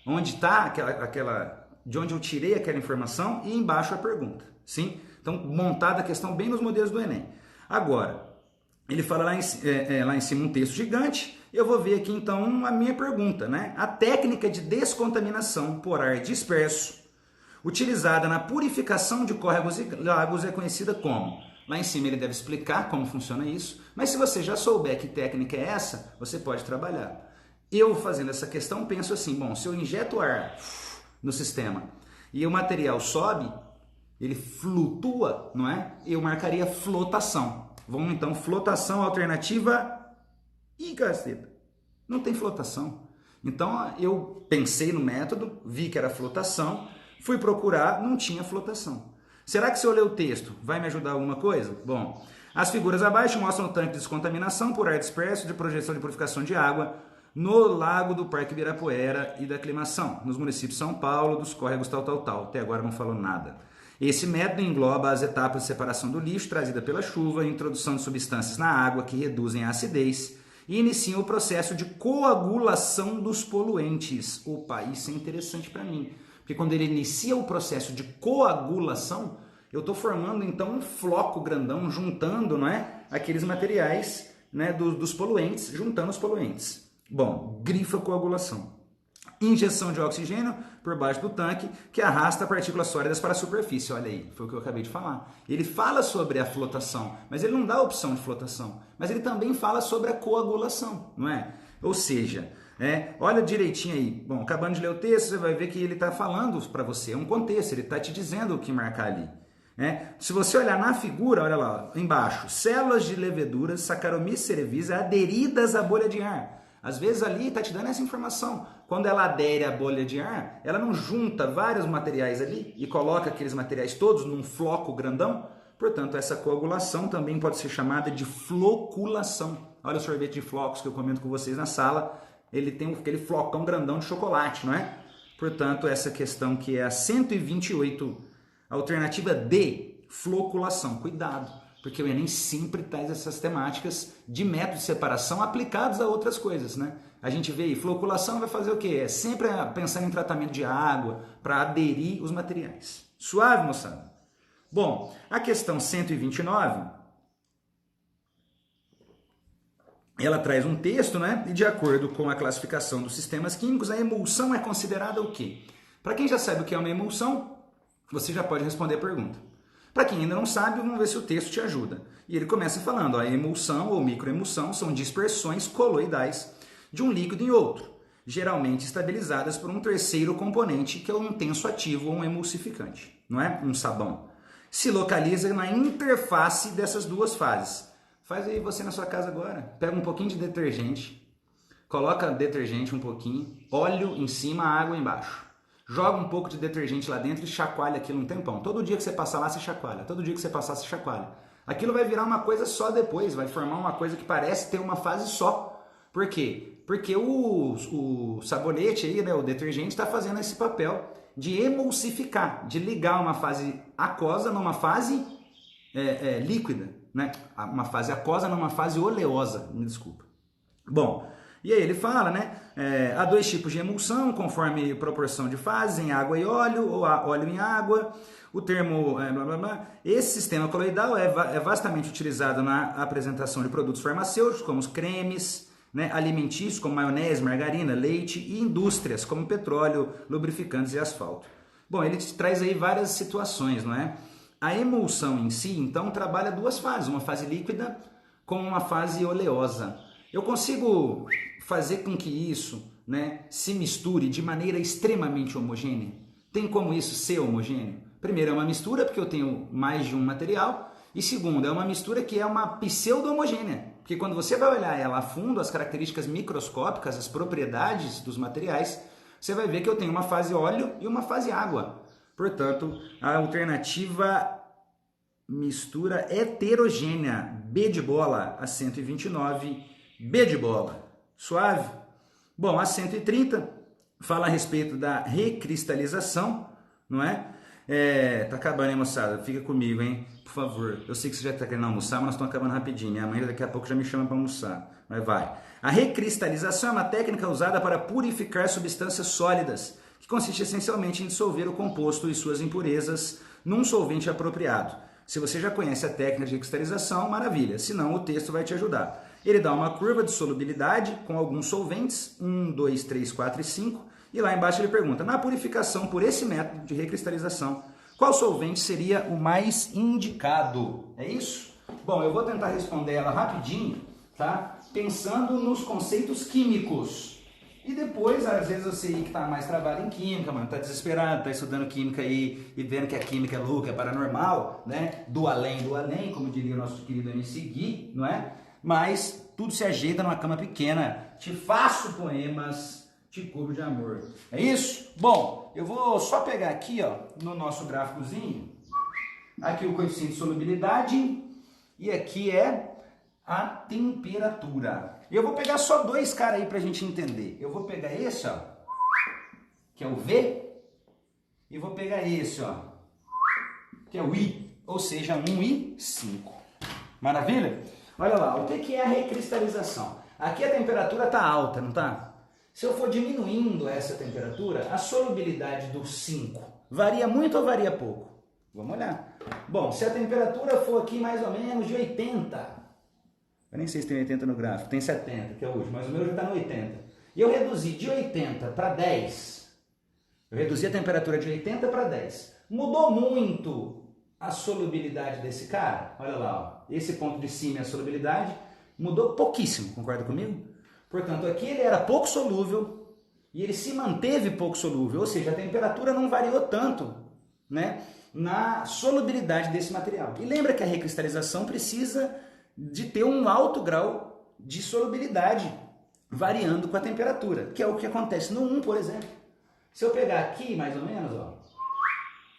Onde está aquela, de onde eu tirei aquela informação, e embaixo a pergunta, sim? Então, montada a questão bem nos modelos do Enem. Agora, ele fala lá em cima um texto gigante, eu vou ver aqui então a minha pergunta, né? A técnica de descontaminação por ar disperso, utilizada na purificação de córregos e lagos, é conhecida como... Lá em cima ele deve explicar como funciona isso, mas se você já souber que técnica é essa, você pode trabalhar. Eu, fazendo essa questão, penso assim, bom, se eu injeto ar no sistema e o material sobe, ele flutua, não é? Eu marcaria flotação. Vamos então, flotação, alternativa... Ih, caceta, não tem flotação. Então eu pensei no método, vi que era flotação, fui procurar, não tinha flotação. Será que se eu ler o texto vai me ajudar alguma coisa? Bom, as figuras abaixo mostram o tanque de descontaminação por ar disperso de projeção de purificação de água no lago do Parque Ibirapuera e da aclimação, nos municípios de São Paulo, dos córregos tal. Até agora não falou nada. Esse método engloba as etapas de separação do lixo trazida pela chuva, introdução de substâncias na água que reduzem a acidez e iniciam o processo de coagulação dos poluentes. Opa, isso é interessante para mim. Porque quando ele inicia o processo de coagulação, eu estou formando então um floco grandão, juntando, não é, aqueles materiais, né, dos poluentes, juntando os poluentes. Bom, grifa coagulação. injeção de oxigênio por baixo do tanque, que arrasta partículas sólidas para a superfície. Olha aí, foi o que eu acabei de falar. Ele fala sobre a flotação, mas ele não dá a opção de flotação. Mas ele também fala sobre a coagulação, não é? Ou seja, olha direitinho aí. Bom, acabando de ler o texto, você vai ver que ele está falando para você. É um contexto, ele está te dizendo o que marcar ali. Se você olhar na figura, olha lá, embaixo, células de leveduras Saccharomyces cerevisiae aderidas à bolha de ar. Às vezes ali está te dando essa informação. Quando ela adere à bolha de ar, ela não junta vários materiais ali e coloca aqueles materiais todos num floco grandão. Portanto, essa coagulação também pode ser chamada de floculação. Olha o sorvete de flocos que eu comento com vocês na sala. Ele tem aquele flocão grandão de chocolate, não é? Portanto, essa questão que é a 128, alternativa D, floculação. Cuidado, porque o Enem sempre traz essas temáticas de método de separação aplicados a outras coisas, né? A gente vê aí, floculação vai fazer o quê? É sempre pensando em tratamento de água para aderir os materiais. Suave, moçada? Bom, a questão 129, ela traz um texto, né? E de acordo com a classificação dos sistemas químicos, a emulsão é considerada o quê? Para quem já sabe o que é uma emulsão, você já pode responder a pergunta. Para quem ainda não sabe, vamos ver se o texto te ajuda. E ele começa falando, a emulsão ou microemulsão são dispersões coloidais de um líquido em outro, geralmente estabilizadas por um terceiro componente, que é um tenso ativo ou um emulsificante, não é? Um sabão. Se localiza na interface dessas duas fases. Faz aí você na sua casa agora. Pega um pouquinho de detergente, coloca detergente um pouquinho, óleo em cima, água embaixo. Joga um pouco de detergente lá dentro e chacoalha aquilo um tempão. Todo dia que você passar lá, você chacoalha. Todo dia que você passar, você chacoalha. Aquilo vai virar uma coisa só depois, vai formar uma coisa que parece ter uma fase só. Por quê? Porque o sabonete aí, né, o detergente, está fazendo esse papel de emulsificar, de ligar uma fase aquosa numa fase líquida, né? Uma fase aquosa numa fase oleosa, me desculpa. Bom, e aí ele fala, né? Há dois tipos de emulsão, conforme proporção de fases, em água e óleo, ou óleo em água. O termo blá, blá, blá. Esse sistema coloidal é vastamente utilizado na apresentação de produtos farmacêuticos, como os cremes, né, alimentícios, como maionese, margarina, leite, e indústrias, como petróleo, lubrificantes e asfalto. Bom, ele traz aí várias situações, não é? A emulsão em si, então, trabalha duas fases, uma fase líquida com uma fase oleosa. Eu consigo fazer com que isso, né, se misture de maneira extremamente homogênea? Tem como isso ser homogêneo? Primeiro, é uma mistura, porque eu tenho mais de um material. E segundo, é uma mistura que é uma pseudo-homogênea. Porque quando você vai olhar ela a fundo, as características microscópicas, as propriedades dos materiais, você vai ver que eu tenho uma fase óleo e uma fase água. Portanto, a alternativa mistura heterogênea, B de bola, a 129, B de bola. Suave? Bom, a 130 fala a respeito da recristalização, não é? Tá acabando, hein, moçada? Fica comigo, hein? Por favor. Eu sei que você já está querendo almoçar, mas nós estamos acabando rapidinho. Minha mãe daqui a pouco já me chama para almoçar. Mas vai. A recristalização é uma técnica usada para purificar substâncias sólidas, que consiste essencialmente em dissolver o composto e suas impurezas num solvente apropriado. Se você já conhece a técnica de cristalização, maravilha. Se não, o texto vai te ajudar. Ele dá uma curva de solubilidade com alguns solventes, 1, 2, 3, 4 e 5. E lá embaixo ele pergunta, na purificação por esse método de recristalização, qual solvente seria o mais indicado? É isso? Bom, eu vou tentar responder ela rapidinho, tá? Pensando nos conceitos químicos. E depois, às vezes eu sei que tá mais trabalho em química, mano, tá desesperado, tá estudando química aí e vendo que a química é louca, é paranormal, né? Do além, como diria o nosso querido MC Gui, não é? Mas tudo se ajeita numa cama pequena. Te faço poemas, te cubro de amor. É isso? Bom, eu vou só pegar aqui, ó, no nosso gráficozinho, aqui o coeficiente de solubilidade e aqui é a temperatura. Eu vou pegar só dois caras aí pra gente entender. Eu vou pegar esse, ó, que é o V, e vou pegar esse, ó, que é o I, ou seja, 1 e 5. Maravilha? Olha lá, o que é a recristalização? Aqui a temperatura está alta, não está? Se eu for diminuindo essa temperatura, a solubilidade do 5 varia muito ou varia pouco? Vamos olhar. Bom, se a temperatura for aqui mais ou menos de 80, eu nem sei se tem 80 no gráfico, tem 70, que é o último, mas o meu já está no 80. e eu reduzi de 80 para 10, eu reduzi a temperatura de 80 para 10, mudou muito a solubilidade desse cara? Olha lá, ó, esse ponto de cima é a solubilidade, mudou pouquíssimo, concorda comigo? Portanto, aqui ele era pouco solúvel e ele se manteve pouco solúvel, ou seja, a temperatura não variou tanto, né, na solubilidade desse material. E lembra que a recristalização precisa de ter um alto grau de solubilidade, variando com a temperatura, que é o que acontece no 1, por exemplo. Se eu pegar aqui, mais ou menos, ó,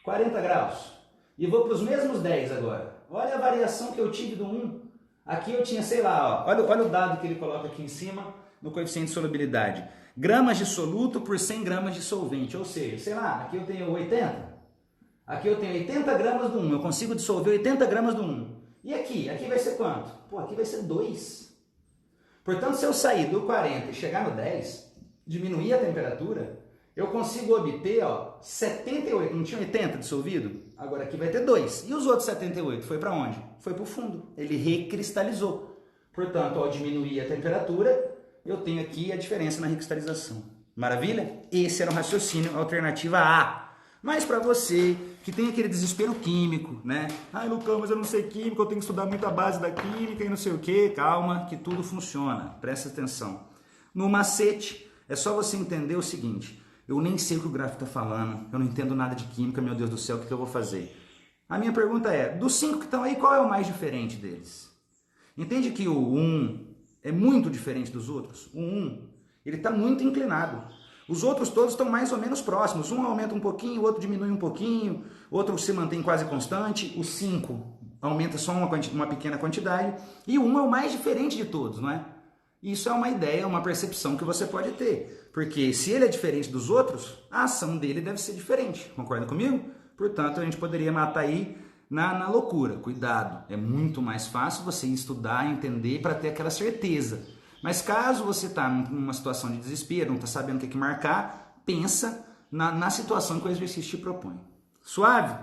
40 graus, e vou para os mesmos 10 agora, olha a variação que eu tive do 1. Aqui eu tinha, sei lá, ó, olha o dado que ele coloca aqui em cima no coeficiente de solubilidade. Gramas de soluto por 100 gramas de solvente, ou seja, sei lá, aqui eu tenho 80, aqui eu tenho 80 gramas do 1, eu consigo dissolver 80 gramas do 1. E aqui? Aqui vai ser quanto? Pô, aqui vai ser 2. Portanto, se eu sair do 40 e chegar no 10, diminuir a temperatura, eu consigo obter, ó, 78, não tinha 80 dissolvido? Agora aqui vai ter 2. E os outros 78 foi para onde? Foi para o fundo. Ele recristalizou. Portanto, ao diminuir a temperatura, eu tenho aqui a diferença na recristalização. Maravilha? Esse era o raciocínio, alternativa A. Mas para você que tem aquele desespero químico, né? Ai, Lucão, mas eu não sei química, eu tenho que estudar muito a base da química e não sei o quê. Calma, que tudo funciona. Presta atenção. No macete, é só você entender o seguinte: eu nem sei o que o gráfico está falando, eu não entendo nada de química, meu Deus do céu, o que eu vou fazer? A minha pergunta é, dos 5 que estão aí, qual é o mais diferente deles? Entende que o 1 é muito diferente dos outros? O 1, ele está muito inclinado. Os outros todos estão mais ou menos próximos. Um aumenta um pouquinho, o outro diminui um pouquinho, o outro se mantém quase constante. O 5 aumenta só uma pequena quantidade. E o 1 é o mais diferente de todos, não é? Isso é uma ideia, uma percepção que você pode ter. Porque se ele é diferente dos outros, a ação dele deve ser diferente. Concorda comigo? Portanto, a gente poderia matar aí na loucura. Cuidado, é muito mais fácil você estudar, entender para ter aquela certeza. Mas caso você está numa situação de desespero, não está sabendo o que marcar, pensa na situação que o exercício te propõe. Suave?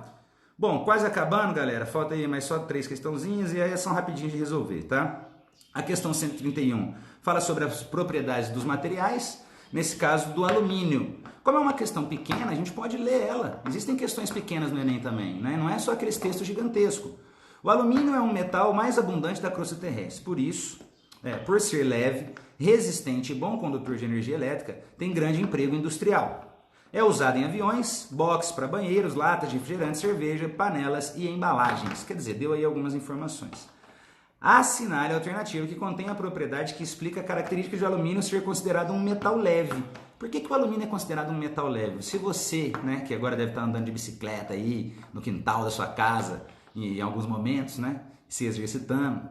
Bom, quase acabando, galera. Falta aí mais só 3 questãozinhas e aí são rapidinhas de resolver, tá? A questão 131 fala sobre as propriedades dos materiais, nesse caso do alumínio. Como é uma questão pequena, a gente pode ler ela. Existem questões pequenas no Enem também, né? Não é só aqueles textos gigantescos. O alumínio é um metal mais abundante da crosta terrestre, por ser leve, resistente e bom condutor de energia elétrica, tem grande emprego industrial. É usado em aviões, boxes para banheiros, latas de refrigerante, cerveja, panelas e embalagens. Quer dizer, deu aí algumas informações. Assinale a alternativa que contém a propriedade que explica a característica de alumínio ser considerado um metal leve. Por que o alumínio é considerado um metal leve? Se você, né, que agora deve estar andando de bicicleta aí no quintal da sua casa, em alguns momentos, né, se exercitando,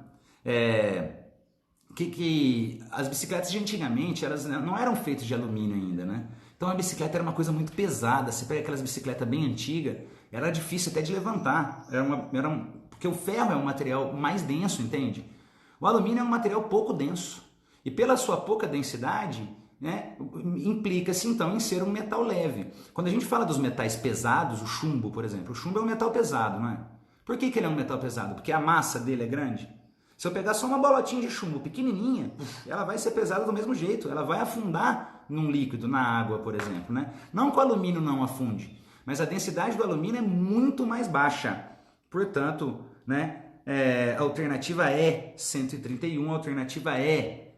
que as bicicletas de antigamente elas não eram feitas de alumínio ainda, né? Então a bicicleta era uma coisa muito pesada. Você pega aquelas bicicletas bem antigas, era difícil até de levantar. Porque o ferro é um material mais denso, entende? O alumínio é um material pouco denso. E pela sua pouca densidade, né, implica-se então em ser um metal leve. Quando a gente fala dos metais pesados, o chumbo, por exemplo, o chumbo é um metal pesado, não é? Por que ele é um metal pesado? Porque a massa dele é grande. Se eu pegar só uma bolotinha de chumbo pequenininha, ela vai ser pesada do mesmo jeito, ela vai afundar num líquido, na água, por exemplo, né? Não que o alumínio não afunde, mas a densidade do alumínio é muito mais baixa. Portanto, né, a alternativa é 131, a alternativa é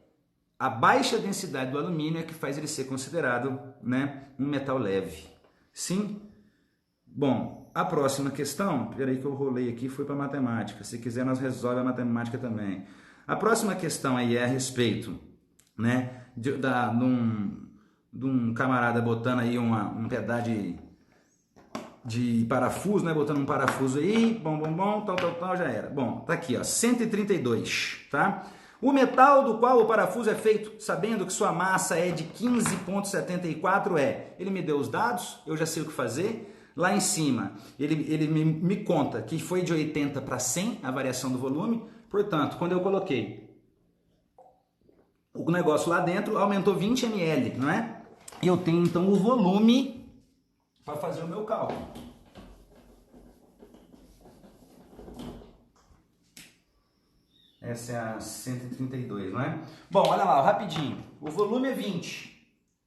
a baixa densidade do alumínio é que faz ele ser considerado, né, um metal leve. Sim? Bom, a próxima questão, peraí que eu rolei aqui, foi para matemática. Se quiser, nós resolvemos a matemática também. A próxima questão aí é a respeito, né, de um camarada botando aí um pedaço de parafuso, né, botando um parafuso aí, tal, já era. Bom, tá aqui, ó, 132, tá? O metal do qual o parafuso é feito, sabendo que sua massa é de 15,74 ele me deu os dados, eu já sei o que fazer. Lá em cima, ele me conta que foi de 80 para 100 a variação do volume. Portanto, quando eu coloquei o negócio lá dentro, aumentou 20 ml, não é? E eu tenho então o volume para fazer o meu cálculo. Essa é a 132, não é? Bom, olha lá, rapidinho. O volume é 20.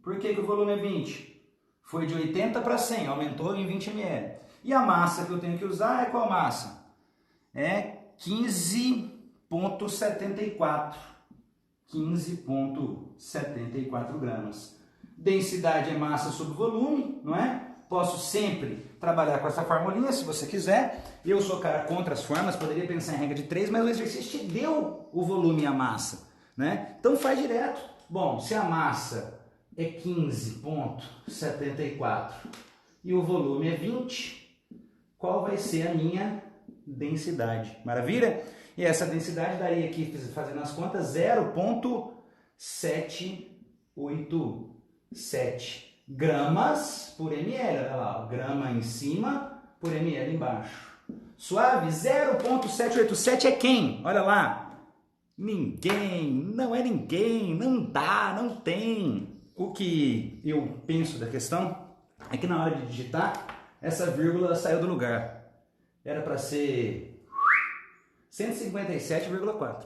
Por que o volume é 20? Foi de 80 para 100, aumentou em 20 ml. E a massa que eu tenho que usar é qual massa? É 15,74. 15,74 gramas. Densidade é massa sobre volume, não é? Posso sempre trabalhar com essa formulinha, se você quiser. Eu sou cara contra as formas, poderia pensar em regra de 3, mas o exercício te deu o volume e a massa, né? Então faz direto. Bom, se a massa é 15,74 e o volume é 20, qual vai ser a minha densidade? Maravilha? E essa densidade daria aqui, fazendo as contas, 0,787 gramas por ml. Olha lá, grama em cima por ml embaixo. Suave? 0,787 é quem? Olha lá. Ninguém, não é ninguém, não dá, não tem. O que eu penso da questão é que na hora de digitar, essa vírgula saiu do lugar. Era para ser 157,4.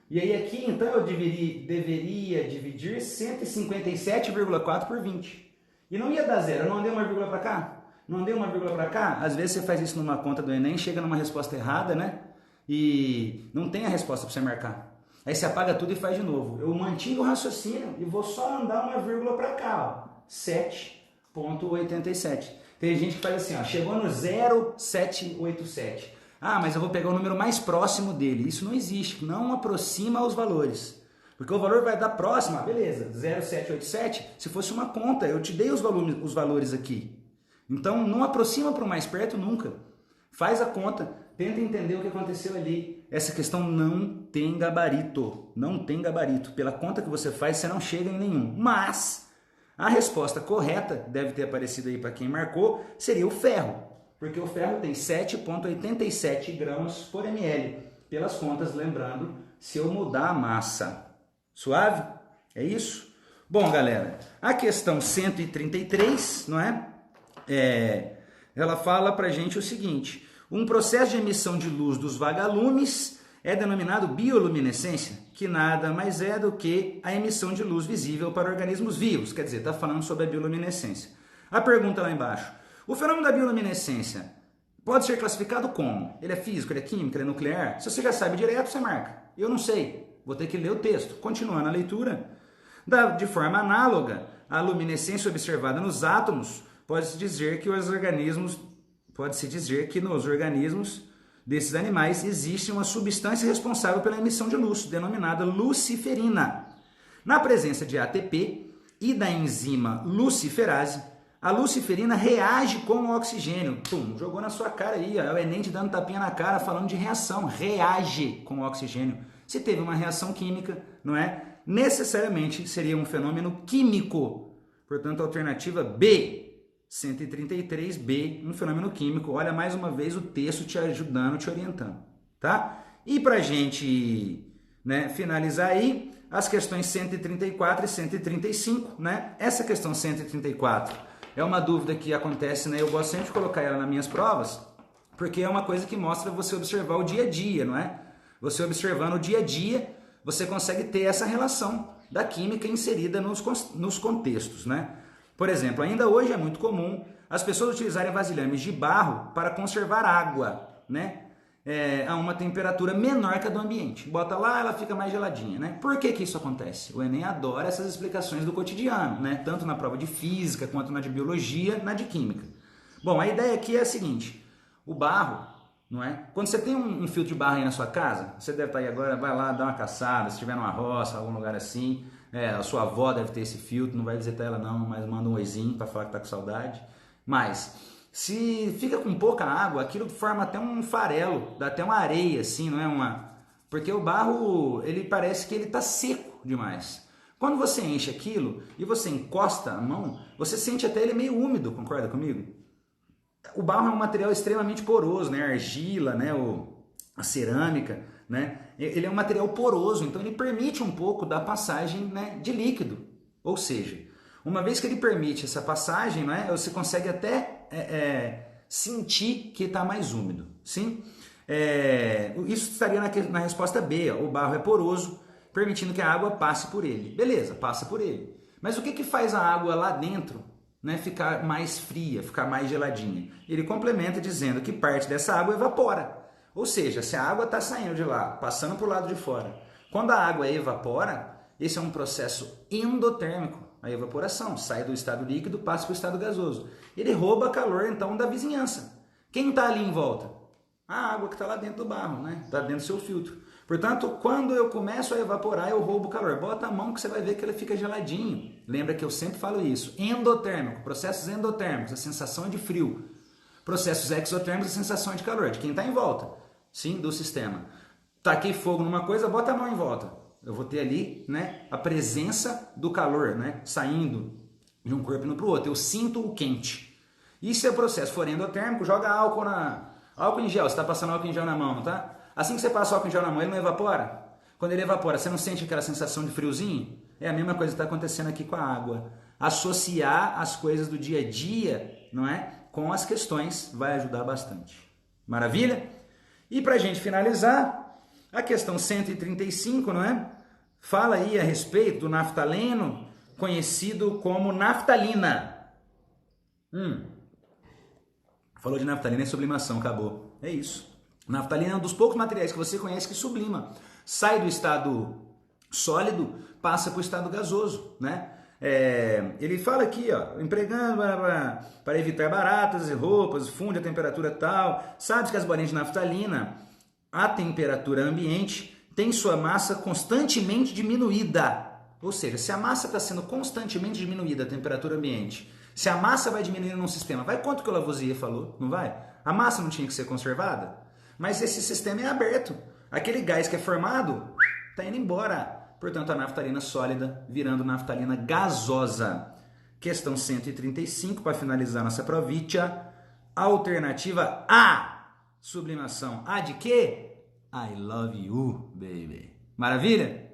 E aí aqui, então, eu deveria dividir 157,4 por 20. E não ia dar zero, eu não andei uma vírgula para cá? Não andei uma vírgula para cá? Às vezes você faz isso numa conta do Enem, chega numa resposta errada, né? E não tem a resposta para você marcar. Aí você apaga tudo e faz de novo. Eu mantive o raciocínio e vou só andar uma vírgula para cá, ó. 7,87. Tem gente que faz assim, ó, chegou no 0,787. Ah, mas eu vou pegar o número mais próximo dele. Isso não existe, não aproxima os valores. Porque o valor vai dar próximo, beleza, 0,787, se fosse uma conta, eu te dei os valores aqui. Então não aproxima para o mais perto nunca. Faz a conta, tenta entender o que aconteceu ali. Essa questão não tem gabarito, não tem gabarito. Pela conta que você faz, você não chega em nenhum. Mas a resposta correta, deve ter aparecido aí para quem marcou, seria o ferro. Porque o ferro tem 7,87 gramas por ml. Pelas contas, lembrando, se eu mudar a massa. Suave? É isso? Bom, galera, a questão 133, não é? Ela fala pra gente o seguinte: um processo de emissão de luz dos vagalumes é denominado bioluminescência, que nada mais é do que a emissão de luz visível para organismos vivos. Quer dizer, está falando sobre a bioluminescência. A pergunta lá embaixo: o fenômeno da bioluminescência pode ser classificado como? Ele é físico, ele é químico, ele é nuclear? Se você já sabe direto, você marca. Eu não sei. Vou ter que ler o texto. Continuando a leitura. De forma análoga, a luminescência observada nos átomos pode-se dizer que nos organismos desses animais existe uma substância responsável pela emissão de luz, denominada luciferina. Na presença de ATP e da enzima luciferase, a luciferina reage com o oxigênio. Pum, jogou na sua cara aí, ó, é o Enem te dando tapinha na cara falando de reação. Reage com o oxigênio. Se teve uma reação química, não é? Necessariamente seria um fenômeno químico. Portanto, a alternativa B, 133B, um fenômeno químico. Olha mais uma vez o texto te ajudando, te orientando, tá? E para a gente, né, finalizar aí, as questões 134 e 135, né? Essa questão 134 é uma dúvida que acontece, né? Eu gosto sempre de colocar ela nas minhas provas, porque é uma coisa que mostra você observar o dia a dia, não é? Você observando o dia a dia, você consegue ter essa relação da química inserida nos contextos, né? Por exemplo, ainda hoje é muito comum as pessoas utilizarem vasilhames de barro para conservar água, né? A uma temperatura menor que a do ambiente. Bota lá, ela fica mais geladinha, né? Por que isso acontece? O Enem adora essas explicações do cotidiano, né? Tanto na prova de física, quanto na de biologia, na de química. Bom, a ideia aqui é a seguinte: o barro, não é? Quando você tem um filtro de barro aí na sua casa, você deve estar aí agora, vai lá dar uma caçada, se estiver numa roça, algum lugar assim, a sua avó deve ter esse filtro, não vai visitar ela não, mas manda um oizinho para falar que tá com saudade. Mas se fica com pouca água, aquilo forma até um farelo, dá até uma areia assim, não é porque o barro, ele parece que ele tá seco demais. Quando você enche aquilo e você encosta a mão, você sente até ele meio úmido, concorda comigo? O barro é um material extremamente poroso, né? A argila, né? A cerâmica, né? Ele é um material poroso, então ele permite um pouco da passagem, né, de líquido. Ou seja, uma vez que ele permite essa passagem, né, você consegue até sentir que está mais úmido. Sim? Isso estaria na resposta B. Ó. O barro é poroso, permitindo que a água passe por ele. Beleza, passa por ele. Mas o que que faz a água lá dentro, né, ficar mais fria, ficar mais geladinha? Ele complementa dizendo que parte dessa água evapora. Ou seja, se a água está saindo de lá, passando para o lado de fora, quando a água evapora, esse é um processo endotérmico. A evaporação sai do estado líquido, passa para o estado gasoso. Ele rouba calor, então, da vizinhança. Quem está ali em volta? A água que está lá dentro do barro, né? Está dentro do seu filtro. Portanto, quando eu começo a evaporar, eu roubo calor. Bota a mão que você vai ver que ele fica geladinho. Lembra que eu sempre falo isso. Endotérmico, processos endotérmicos, a sensação é de frio. Processos exotérmicos, a sensação é de calor, de quem está em volta, sim, do sistema. Taquei fogo numa coisa, bota a mão em volta. Eu vou ter ali, né, a presença do calor, né, saindo de um corpo indo para o outro. Eu sinto o quente. E se o processo for endotérmico, joga álcool em gel. Você está passando álcool em gel na mão, não tá? Assim que você passa álcool em gel na mão, ele não evapora? Quando ele evapora, você não sente aquela sensação de friozinho? É a mesma coisa que está acontecendo aqui com a água. Associar as coisas do dia a dia, não é, com as questões vai ajudar bastante. Maravilha? E para a gente finalizar, a questão 135, não é? Fala aí a respeito do naftaleno, conhecido como naftalina. Falou de naftalina e sublimação, acabou. É isso. Naftalina é um dos poucos materiais que você conhece que sublima. Sai do estado sólido, passa para o estado gasoso, né? Ele fala aqui, ó, empregando para evitar baratas e roupas, funde a temperatura tal. Sabe que as bolinhas de naftalina, a temperatura ambiente, tem sua massa constantemente diminuída. Ou seja, se a massa está sendo constantemente diminuída, a temperatura ambiente, se a massa vai diminuindo num sistema, vai quanto que o Lavoisier falou? Não vai? A massa não tinha que ser conservada? Mas esse sistema é aberto. Aquele gás que é formado está indo embora. Portanto, a naftalina sólida virando naftalina gasosa. Questão 135, para finalizar nossa provítia. Alternativa A, sublimação. A de quê? I love you, baby. Maravilha?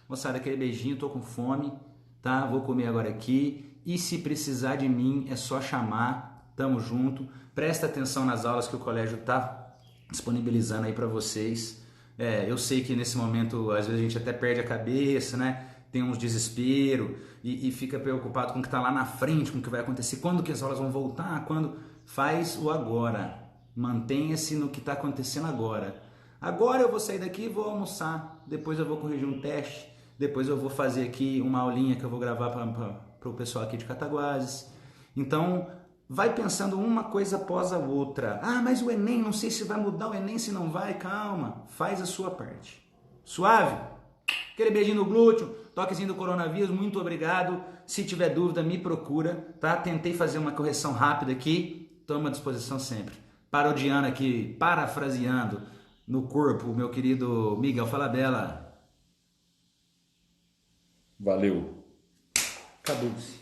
Moçada, aquele beijinho, tô com fome, tá? Vou comer agora aqui. E se precisar de mim, é só chamar. Tamo junto. Presta atenção nas aulas que o colégio tá disponibilizando aí para vocês. Eu sei que nesse momento, às vezes a gente até perde a cabeça, né? Tem uns desespero e fica preocupado com o que está lá na frente, com o que vai acontecer, quando que as aulas vão voltar, quando... Faz o agora. Mantenha-se no que está acontecendo agora. Agora eu vou sair daqui e vou almoçar. Depois eu vou corrigir um teste. Depois eu vou fazer aqui uma aulinha que eu vou gravar para o pessoal aqui de Cataguases. Então, vai pensando uma coisa após a outra. Ah, mas o Enem, não sei se vai mudar o Enem, se não vai. Calma, faz a sua parte. Suave? Aquele beijinho no glúteo, toquezinho do coronavírus, muito obrigado. Se tiver dúvida, me procura, tá? Tentei fazer uma correção rápida aqui, estou à disposição sempre. Parodiando aqui, parafraseando no corpo, meu querido Miguel Falabella. Valeu. Acabou-se.